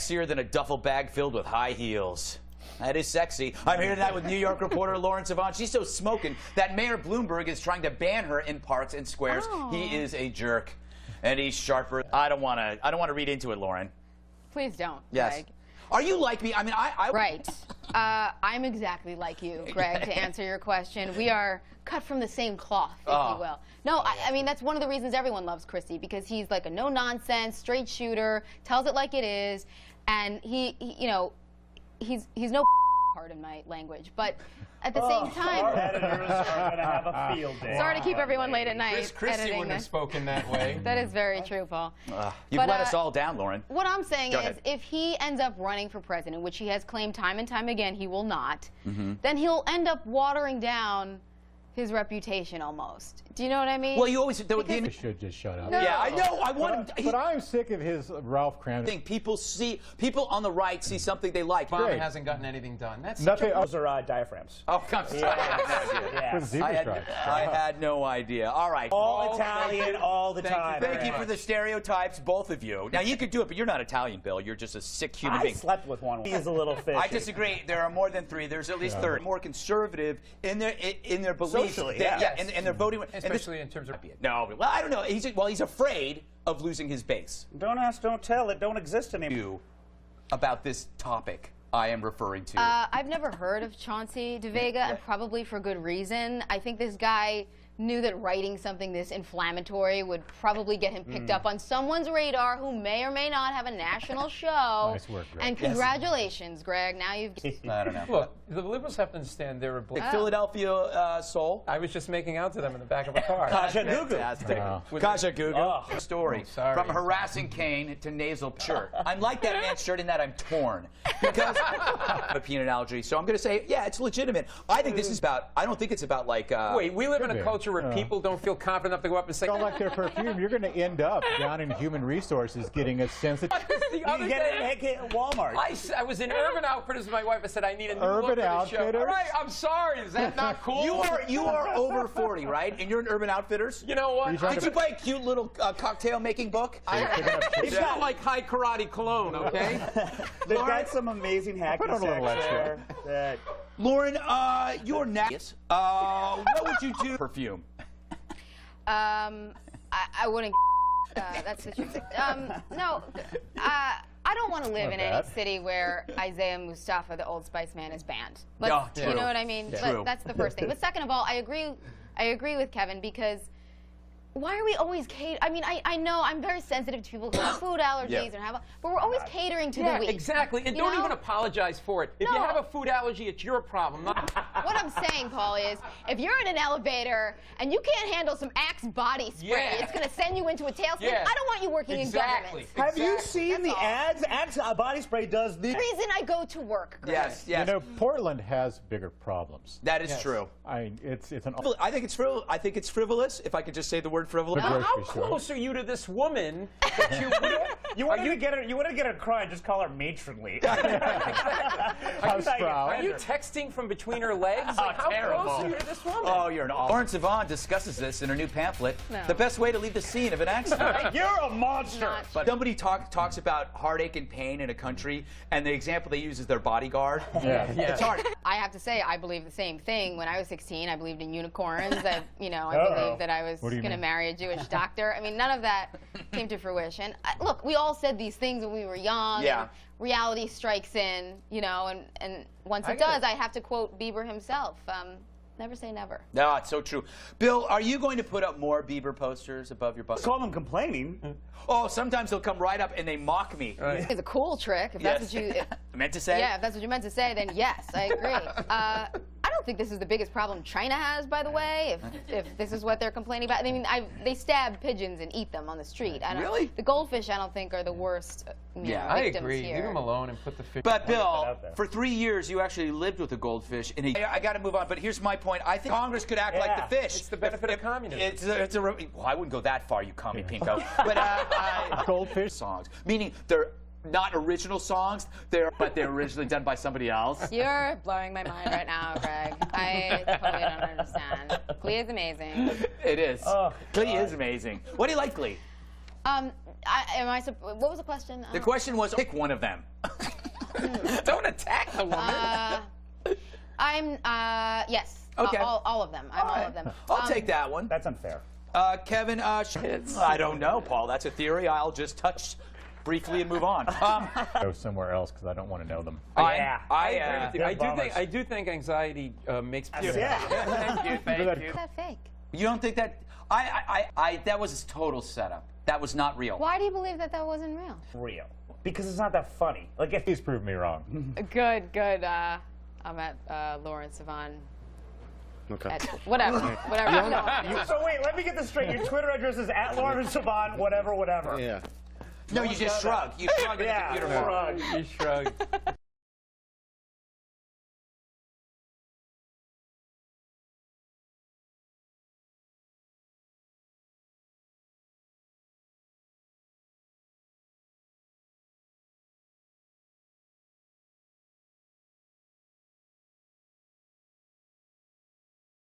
sexier than a duffel bag filled with high heels. That is sexy. I'm here tonight with New York reporter Lauren Sivan. She's so smoking that Mayor Bloomberg is trying to ban her in parks and squares. Oh. He is a jerk, and he's sharper. I don't want to read into it, Lauren. Please don't. Yes. Greg. Are you like me? I mean, Right. I'm exactly like you, Greg, to answer your question. We are cut from the same cloth, if you will. No, I mean, that's one of the reasons everyone loves Christie, because he's like a no-nonsense, straight shooter, tells it like it is, and he you know, he's no pardon my language, but at the same time, our editors are going to have a field day. Sorry to keep everyone late at night. Christie wouldn't have spoken that way. That is very true, Paul. You've let us all down, Lauren. What I'm saying is, if he ends up running for president, which he has claimed time and time again he will not, then he'll end up watering down his reputation almost. Do you know what I mean? Well, you always... He should just shut up. No. Yeah, I know. I want him... But I'm sick of his Ralph Cramden. I think people on the right see something they like. Obama hasn't gotten anything done. That's nothing. Those are diaphragms. Oh, come on. I had no idea. All right. All Italian all the time. Thank you for the stereotypes, both of you. Now, you could do it, but you're not Italian, Bill. You're just a sick human being. I slept with one. He is a little fishy. I disagree. There are more than 3. There's at least 30. More conservative in their beliefs. Socially, and their voting. Especially in terms of... No, well, I don't know. He's afraid of losing his base. Don't ask, don't tell. It don't exist anymore. About this topic I am referring to. I've never heard of Chauncey DeVega, and probably for good reason. I think this guy knew that writing something this inflammatory would probably get him picked up on someone's radar who may or may not have a national show. Nice work, Greg. And congratulations, Greg. Now you've... I don't know. Look, the liberals have to understand they're a... Philadelphia soul. I was just making out to them in the back of a car. Kasha Gugu. Kasha Gugu. Story. Sorry. From harassing Kane to nasal shirt. I'm like that man's shirt in that I'm torn because I have a peanut allergy. So I'm going to say, yeah, it's legitimate. I think this is about, I don't think it's about like... Wait, we live in a culture where people don't feel confident enough to go up and say... Don't like their perfume. You're going to end up down in human resources getting a sensitive... You can get it at Walmart. I was in Urban Outfitters with my wife. I said, I need a new Urban look for the Outfitters? show. All right, I'm sorry. Is that not cool? You are over 40, right? And you're in Urban Outfitters? You know what? Did you buy a cute little cocktail-making book? It's not like high karate cologne, okay? They've got some amazing hacky Put on a little extra. that... Lauren, you're next. What would you do? Perfume. I wouldn't... that's the truth. No, I don't want to live in any city where Isaiah Mustafa, the Old Spice man, is banned. You know what I mean? That's the first thing. But second of all, I agree with Kevin, because why are we always catering? I mean, I know I'm very sensitive to people who have food allergies and have, but we're always catering to the weak. Exactly. And don't even apologize for it. If you have a food allergy, it's your problem. What I'm saying, Paul, is if you're in an elevator and you can't handle some Axe body spray, it's going to send you into a tailspin. I don't want you working in government. Have you seen the ads? Axe body spray does the reason I go to work, Greg. Yes. You know, Portland has bigger problems. That is true. It's an... I think it's frivolous, if I could just say the word frivolous. Now, how close are you to this woman that you want to get her crying, just call her matronly. Are you texting from between her legs? Like, how close are you to this woman? Oh, you're an awful... Lauren Sivan discusses this in her new pamphlet, The Best Way to Leave the Scene of an Accident. You're a monster. But somebody talks about heartache and pain in a country, and the example they use is their bodyguard. It's hard. I have to say, I believe the same thing. When I was 16, I believed in unicorns. I believed that I was going to marry a Jewish doctor. I mean, none of that came to fruition. Look, we all said these things when we were young. And reality strikes in, and once it does, I have to quote Bieber himself. Never say never. No, it's so true. Bill, are you going to put up more Bieber posters above your bus? Call them complaining. Oh, sometimes they'll come right up and they mock me. It's a cool trick. If that's what you meant to say. Yeah, if that's what you meant to say, then yes, I agree. I don't think this is the biggest problem China has, by the way, if this is what they're complaining about. I mean, they stab pigeons and eat them on the street. Really? The goldfish, I don't think, are the worst I victims agree. here. Leave them alone and put the fish... But, Bill, for 3 years, you actually lived with a goldfish. I got to move on, but here's my point. I think Congress could act like the fish. It's the benefit of communism. Well, I wouldn't go that far, you commie pinko. But goldfish songs, meaning they're not original songs, but they're originally done by somebody else. You're blowing my mind right now, Greg. I totally don't understand. Glee is amazing. It is. Glee is amazing. What do you like, Glee? What was the question? The question was, pick one of them. Don't attack the woman. I'm, yes. Okay. All of them. I'm all of them. I'll take that one. That's unfair. Kevin, I don't know, Paul. That's a theory. I'll just touch briefly and move on. Go somewhere else because I don't want to know them. Yeah. I agree with you. They're I do think anxiety makes people. Yeah. Thank you. Thank you. Is that fake? You don't think that? That was a total setup. That was not real. Why do you believe that that wasn't real? Real. Because it's not that funny. Like if Please prove me wrong. Good. I'm at Lauren Sivan. Okay. Whatever. So wait, let me get this straight. Your Twitter address is @LawrenceSavan, whatever. Yeah. No, you just shrug. You shrug at the computer. Shrug. You shrug.